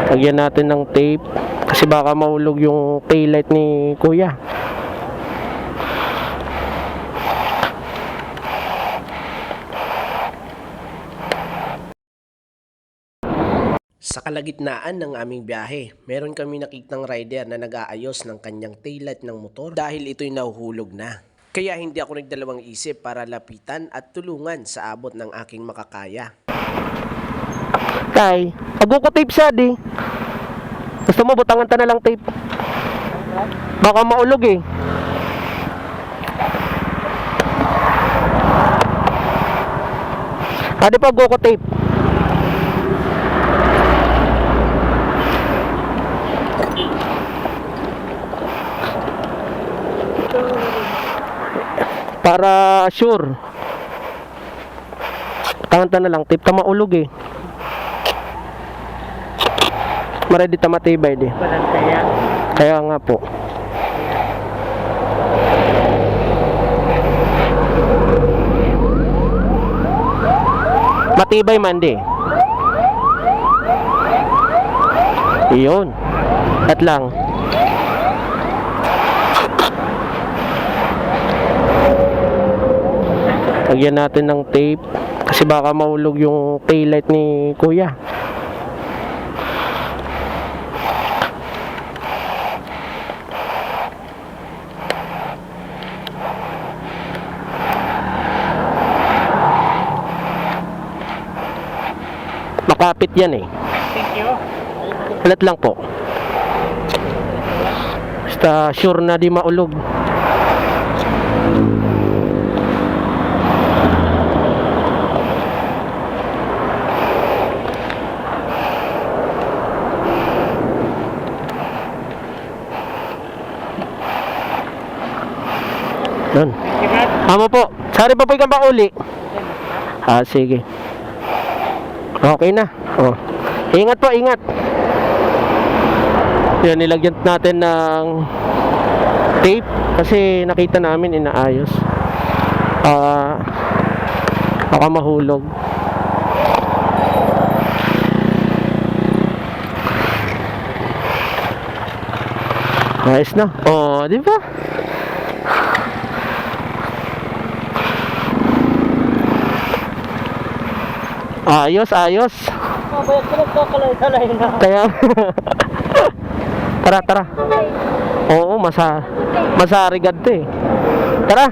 Lagyan natin ng tape kasi baka mahulog yung taillight ni kuya. Sa kalagitnaan ng aming biyahe, meron kami nakitang rider na nag-aayos ng kanyang taillight ng motor dahil ito'y nahuhulog na. Kaya hindi ako nagdalawang isip para lapitan at tulungan sa abot ng aking makakaya. Tay, pag ko tape siya di. Gusto mo butangan ta na lang tape? Baka maulog eh. Adi pa go ko tape. Para sure. Butangan ta na lang tape, ta maulog eh. Maredi ta matibay di. Kaya nga po. Matibay man di. Iyon. At lang. Lagyan natin ng tape kasi baka mahulog yung taillight ni kuya. Makapit yan eh. Thank you. Ulit lang po. Basta sure na di maulog. Yun. Amo po. Sari pa po ikang pauli. Sige. Okay na. Oh. Ingat po, ingat. Yan, nilagyan natin ng tape kasi nakita namin inaayos. Baka mahulog. Ayos na. Oh, di ba? Ayos, ayos. Kaya tara, tara. Oo, masarigad to eh. Tara.